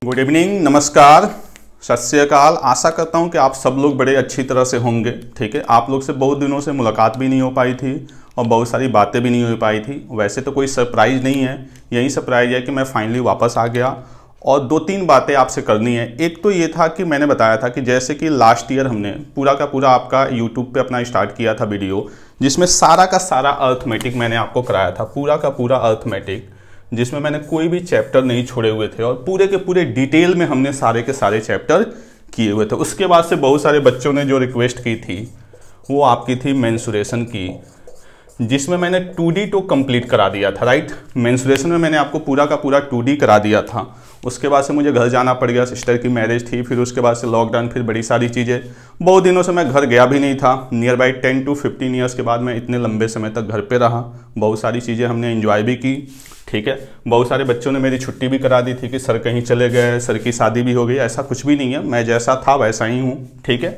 Good evening, नमस्कार, सत श्री अकाल। आशा करता हूं कि आप सब लोग बड़े अच्छी तरह से होंगे। ठीक है, आप लोग से बहुत दिनों से मुलाकात भी नहीं हो पाई थी और बहुत सारी बातें भी नहीं हो पाई थी। वैसे तो कोई सरप्राइज़ नहीं है, यही सरप्राइज़ है कि मैं फाइनली वापस आ गया और 2-3 बातें आपसे करनी है। एक तो ये था कि मैंने बताया था कि जैसे कि लास्ट ईयर हमने पूरा का पूरा आपका यूट्यूब पे अपना स्टार्ट किया था वीडियो, जिसमें सारा का सारा अर्थमेटिक मैंने आपको कराया था, पूरा का पूरा अर्थमेटिक, जिसमें मैंने कोई भी चैप्टर नहीं छोड़े हुए थे और पूरे के पूरे डिटेल में हमने सारे के सारे चैप्टर किए हुए थे। उसके बाद से बहुत सारे बच्चों ने जो रिक्वेस्ट की थी वो आपकी थी मेंसुरेशन की, जिसमें मैंने 2D तो कंप्लीट करा दिया था। राइट, मेंसुरेशन में मैंने आपको पूरा का पूरा 2D करा दिया था। उसके बाद से मुझे घर जाना पड़ गया, सिस्टर की मैरिज थी, फिर उसके बाद से लॉकडाउन, फिर बड़ी सारी चीज़ें। बहुत दिनों से मैं घर गया भी नहीं था। नियर बाई 10 to 15 ईयर्स के बाद मैं इतने लंबे समय तक घर पे रहा। बहुत सारी चीज़ें हमने एंजॉय भी की। ठीक है, बहुत सारे बच्चों ने मेरी छुट्टी भी करा दी थी कि सर कहीं चले गए, सर की शादी भी हो गई। ऐसा कुछ भी नहीं है, मैं जैसा था वैसा ही हूँ। ठीक है,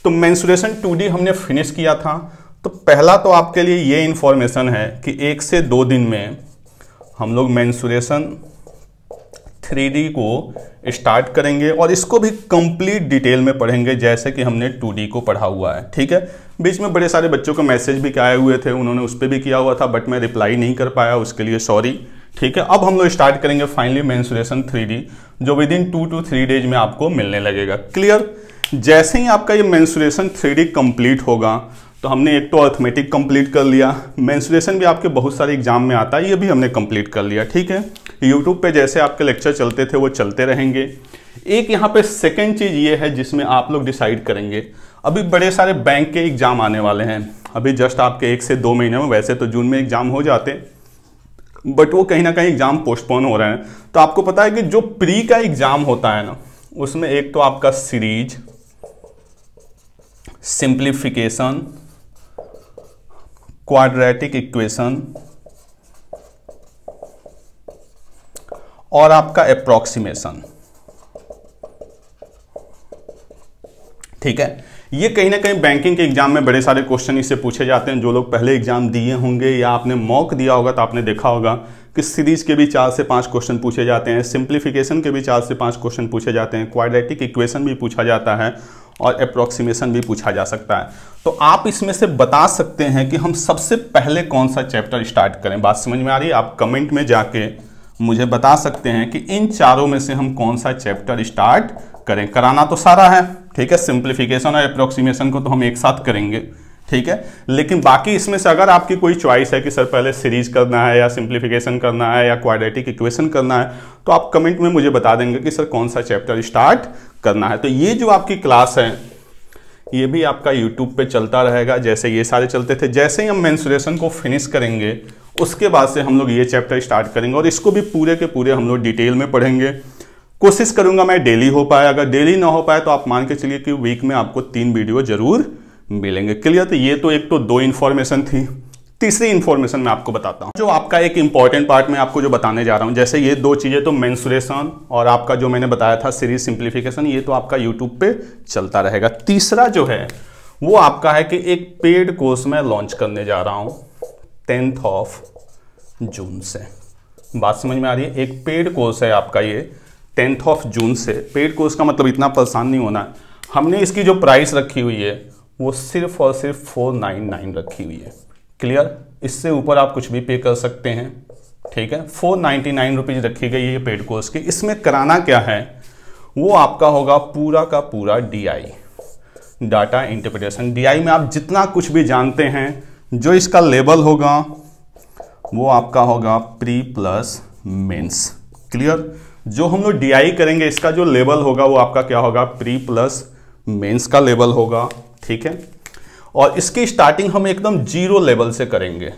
तो मेंसुरेशन 2D हमने फिनिश किया था। तो पहला तो आपके लिए ये इन्फॉर्मेशन है कि 1 से 2 दिन में हम लोग मेंसुरेशन 3D को स्टार्ट करेंगे और इसको भी कंप्लीट डिटेल में पढ़ेंगे जैसे कि हमने 2D को पढ़ा हुआ है। ठीक है, बीच में बड़े सारे बच्चों को मैसेज भी आए हुए थे, उन्होंने उस पर भी किया हुआ था, बट मैं रिप्लाई नहीं कर पाया, उसके लिए सॉरी। ठीक है, अब हम लोग स्टार्ट करेंगे फाइनली मेंसुरेशन 3D, जो विद इन 2 to 3 डेज में आपको मिलने लगेगा। क्लियर, जैसे ही आपका ये मेंसुरेशन 3D कंप्लीट होगा तो हमने एक तो अर्थमेटिक कंप्लीट कर लिया, मेंसुरेशन भी आपके बहुत सारे एग्जाम में आता है, ये भी हमने कंप्लीट कर लिया। ठीक है, यूट्यूब पे जैसे आपके लेक्चर चलते थे वो चलते रहेंगे। एक यहाँ पे सेकंड चीज़ ये है जिसमें आप लोग डिसाइड करेंगे, अभी बड़े सारे बैंक के एग्जाम आने वाले हैं, अभी जस्ट आपके 1 से 2 महीने में, वैसे तो जून में एग्जाम हो जाते, बट वो कहीं ना कहीं एग्जाम पोस्टपोन हो रहे हैं। तो आपको पता है कि जो प्री का एग्जाम होता है ना, उसमें एक तो आपका सीरीज, सिंप्लीफिकेशन, क्वाड्रेटिक इक्वेशन और आपका अप्रॉक्सीमेशन। ठीक है, ये कहीं ना कहीं बैंकिंग के एग्जाम में बड़े सारे क्वेश्चन इससे पूछे जाते हैं। जो लोग पहले एग्जाम दिए होंगे या आपने मॉक दिया होगा तो आपने देखा होगा कि सीरीज के भी 4 से 5 क्वेश्चन पूछे जाते हैं, सिंप्लीफिकेशन के भी 4 से 5 क्वेश्चन पूछे जाते हैं, क्वाड्रेटिक इक्वेशन भी पूछा जाता है और अप्रॉक्सीमेशन भी पूछा जा सकता है। तो आप इसमें से बता सकते हैं कि हम सबसे पहले कौन सा चैप्टर स्टार्ट करें। बात समझ में आ रही है? आप कमेंट में जाके मुझे बता सकते हैं कि इन चारों में से हम कौन सा चैप्टर स्टार्ट करें। कराना तो सारा है, ठीक है, सिंप्लीफिकेशन और अप्रॉक्सीमेशन को तो हम एक साथ करेंगे। ठीक है, लेकिन बाकी इसमें से अगर आपकी कोई चॉइस है कि सर पहले सीरीज करना है या सिंप्लीफिकेशन करना है या क्वाड्रेटिक इक्वेशन करना है, तो आप कमेंट में मुझे बता देंगे कि सर कौन सा चैप्टर स्टार्ट करना है। तो ये जो आपकी क्लास है ये भी आपका यूट्यूब पे चलता रहेगा जैसे ये सारे चलते थे। जैसे ही हम मेंसुरेशन को फिनिश करेंगे उसके बाद से हम लोग ये चैप्टर स्टार्ट करेंगे और इसको भी पूरे के पूरे हम लोग डिटेल में पढ़ेंगे। कोशिश करूंगा मैं डेली हो पाए, अगर डेली ना हो पाए तो आप मान के चलिए कि वीक में आपको 3 वीडियो जरूर मिलेंगे। क्लियर? तो ये तो एक तो 2 इन्फॉर्मेशन थी। तीसरी इन्फॉर्मेशन मैं आपको बताता हूँ, जो आपका एक इंपॉर्टेंट पार्ट में आपको जो बताने जा रहा हूँ। जैसे ये 2 चीज़ें तो मेंसुरेशन और आपका जो मैंने बताया था सीरीज सिंप्लीफिकेशन, ये तो आपका यूट्यूब पे चलता रहेगा। तीसरा जो है वो आपका है कि एक पेड कोर्स मैं लॉन्च करने जा रहा हूँ 10 जून से। बात समझ में आ रही है? एक पेड कोर्स है आपका ये 10 जून से। पेड कोर्स का मतलब इतना परेशान नहीं होना है। हमने इसकी जो प्राइस रखी हुई है वो सिर्फ और सिर्फ 499 रखी हुई है। क्लियर? इससे ऊपर आप कुछ भी पे कर सकते हैं। ठीक है, 499 रुपीज़ रखी गई है पेड कोर्स की। इसमें कराना क्या है, वो आपका होगा पूरा का पूरा DI, डाटा इंटरप्रिटेशन। DI में आप जितना कुछ भी जानते हैं, जो इसका लेवल होगा वो आपका होगा प्री प्लस मेंस। क्लियर? जो हम लोग DI करेंगे इसका जो लेवल होगा वो आपका क्या होगा, प्री प्लस मेंस का लेवल होगा। ठीक है, और इसकी स्टार्टिंग हम एकदम 0 लेवल से करेंगे।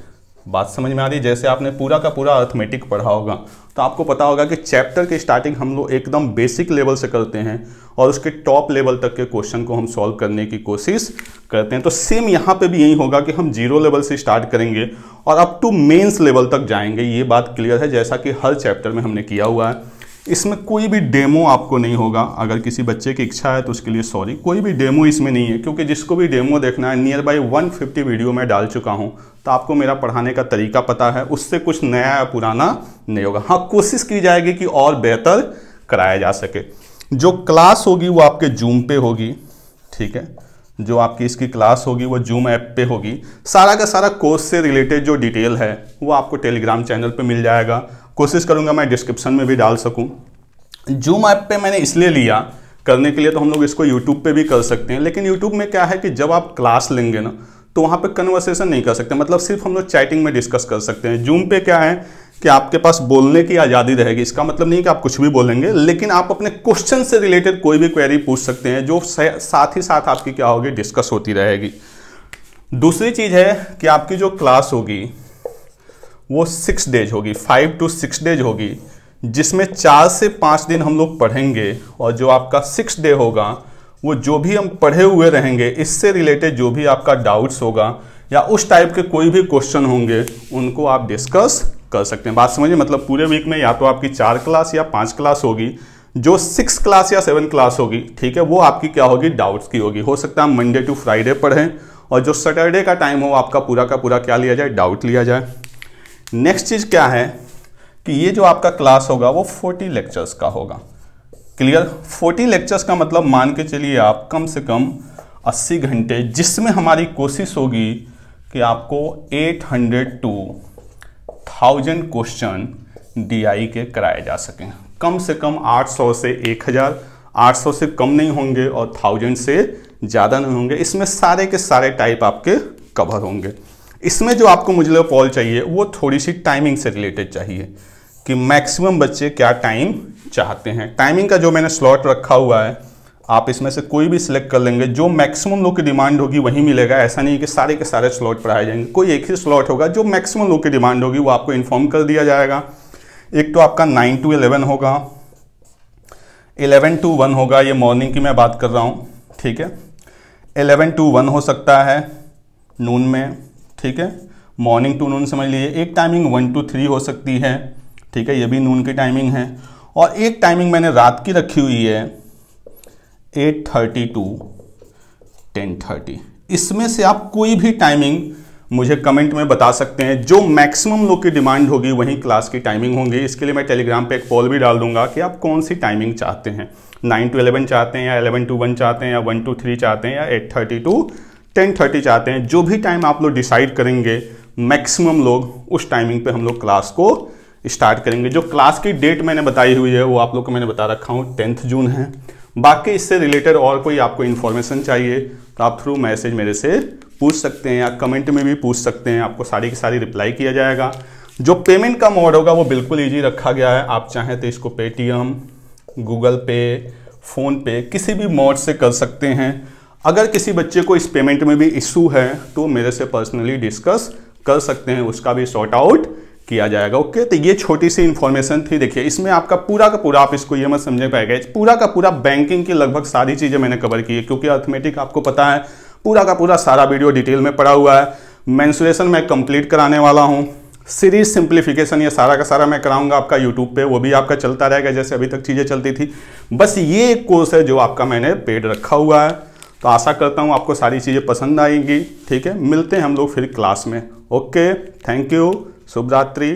बात समझ में आ रही है? जैसे आपने पूरा का पूरा अर्थमेटिक पढ़ा होगा तो आपको पता होगा कि चैप्टर की स्टार्टिंग हम लोग एकदम बेसिक लेवल से करते हैं और उसके टॉप लेवल तक के क्वेश्चन को हम सॉल्व करने की कोशिश करते हैं। तो सेम यहाँ पे भी यही होगा कि हम 0 लेवल से स्टार्ट करेंगे और अप टू मेंस लेवल तक जाएंगे। ये बात क्लियर है, जैसा कि हर चैप्टर में हमने किया हुआ है। इसमें कोई भी डेमो आपको नहीं होगा। अगर किसी बच्चे की इच्छा है तो उसके लिए सॉरी, कोई भी डेमो इसमें नहीं है, क्योंकि जिसको भी डेमो देखना है नियर बाई 150 वीडियो में डाल चुका हूं, तो आपको मेरा पढ़ाने का तरीका पता है, उससे कुछ नया या पुराना नहीं होगा। हाँ, कोशिश की जाएगी कि और बेहतर कराया जा सके। जो क्लास होगी वो आपके जूम पे होगी, ठीक है, जो आपकी इसकी क्लास होगी वो जूम ऐप पे होगी। सारा का सारा कोर्स से रिलेटेड जो डिटेल है वो आपको टेलीग्राम चैनल पे मिल जाएगा। कोशिश करूंगा मैं डिस्क्रिप्शन में भी डाल सकूं। जूम ऐप पे मैंने इसलिए लिया करने के लिए, तो हम लोग इसको यूट्यूब पे भी कर सकते हैं, लेकिन यूट्यूब में क्या है कि जब आप क्लास लेंगे ना तो वहाँ पे कन्वर्सेशन नहीं कर सकते, मतलब सिर्फ हम लोग चैटिंग में डिस्कस कर सकते हैं। जूम पे क्या है कि आपके पास बोलने की आज़ादी रहेगी। इसका मतलब नहीं कि आप कुछ भी बोलेंगे, लेकिन आप अपने क्वेश्चन से रिलेटेड कोई भी क्वेरी पूछ सकते हैं, जो साथ ही साथ आपकी क्या होगी, डिस्कस होती रहेगी। दूसरी चीज़ है कि आपकी जो क्लास होगी वो 6 डेज होगी, 5 to 6 डेज होगी, जिसमें 4 से 5 दिन हम लोग पढ़ेंगे, और जो आपका 6 डे होगा वो जो भी हम पढ़े हुए रहेंगे इससे रिलेटेड जो भी आपका डाउट्स होगा या उस टाइप के कोई भी क्वेश्चन होंगे उनको आप डिस्कस कर सकते हैं। बात समझिए, मतलब पूरे वीक में या तो आपकी 4 क्लास या 5 क्लास होगी। जो 6 क्लास या 7 क्लास होगी, ठीक है, वो आपकी क्या होगी, डाउट्स की होगी। हो सकता है मंडे टू फ्राइडे पढ़ें, और जो सैटरडे का टाइम हो आपका पूरा का पूरा क्या लिया जाए, डाउट लिया जाए। नेक्स्ट चीज़ क्या है कि ये जो आपका क्लास होगा वो 40 लेक्चर्स का होगा। क्लियर? 40 लेक्चर्स का मतलब मान के चलिए आप कम से कम 80 घंटे, जिसमें हमारी कोशिश होगी कि आपको 800 to 1000 क्वेश्चन DI के कराए जा सकें। कम से कम 800 से 1000, 800 से कम नहीं होंगे और 1000 से ज़्यादा नहीं होंगे। इसमें सारे के सारे टाइप आपके कवर होंगे। इसमें जो आपको मुझे पॉल चाहिए वो थोड़ी सी टाइमिंग से रिलेटेड चाहिए कि मैक्सिमम बच्चे क्या टाइम चाहते हैं। टाइमिंग का जो मैंने स्लॉट रखा हुआ है, आप इसमें से कोई भी सिलेक्ट कर लेंगे, जो मैक्सिमम लोग की डिमांड होगी वही मिलेगा। ऐसा नहीं कि सारे के सारे स्लॉट पढ़ाए जाएंगे, कोई एक ही स्लॉट होगा, जो मैक्सिमम लोग की डिमांड होगी वो आपको इन्फॉर्म कर दिया जाएगा। एक तो आपका 9 to 11 होगा, 11 to 1 होगा, ये मॉर्निंग की मैं बात कर रहा हूँ, ठीक है। 11 to 1 हो सकता है नून में, ठीक है, मॉर्निंग टू नून समझ लीजिए। एक टाइमिंग 1 to 3 हो सकती है, ठीक है, ये भी नून की टाइमिंग है। और एक टाइमिंग मैंने रात की रखी हुई है 8:30 to 10:30। इसमें से आप कोई भी टाइमिंग मुझे कमेंट में बता सकते हैं। जो मैक्सिमम लोग की डिमांड होगी वही क्लास की टाइमिंग होंगी। इसके लिए मैं टेलीग्राम पे एक पोल भी डाल दूंगा कि आप कौन सी टाइमिंग चाहते हैं, 9 to 11 चाहते हैं या 11 to 1 चाहते हैं या 1 to 3 चाहते हैं या 8:30 to 10:30 चाहते हैं। जो भी टाइम आप लोग डिसाइड करेंगे, मैक्सिमम लोग उस टाइमिंग पे हम लोग क्लास को स्टार्ट करेंगे। जो क्लास की डेट मैंने बताई हुई है वो आप लोग को मैंने बता रखा हूँ 10 जून है। बाकी इससे रिलेटेड और कोई आपको इन्फॉर्मेशन चाहिए तो आप थ्रू मैसेज मेरे से पूछ सकते हैं या कमेंट में भी पूछ सकते हैं, आपको सारी की सारी रिप्लाई किया जाएगा। जो पेमेंट का मोड होगा वो बिल्कुल ईजी रखा गया है। आप चाहें तो इसको पेटीएम, गूगल पे, फ़ोन पे किसी भी मोड से कर सकते हैं। अगर किसी बच्चे को इस पेमेंट में भी इशू है तो मेरे से पर्सनली डिस्कस कर सकते हैं, उसका भी सॉर्ट आउट किया जाएगा। ओके, तो ये छोटी सी इन्फॉर्मेशन थी। देखिए इसमें आपका पूरा का पूरा, आप इसको ये मत समझ पाएगा, पूरा का पूरा बैंकिंग की लगभग सारी चीज़ें मैंने कवर की है, क्योंकि अर्थमेटिक आपको पता है पूरा का पूरा सारा वीडियो डिटेल में पड़ा हुआ है। मेंसुरेशन मैं कंप्लीट कराने वाला हूँ। सीरीज सिंप्लीफिकेशन ये सारा का सारा मैं कराऊंगा आपका यूट्यूब पे, वो भी आपका चलता रहेगा जैसे अभी तक चीज़ें चलती थी। बस ये एक कोर्स है जो आपका मैंने पेड रखा हुआ है। तो आशा करता हूँ आपको सारी चीज़ें पसंद आएंगी। ठीक है, मिलते हैं हम लोग फिर क्लास में। ओके, थैंक यू, शुभ रात्रि।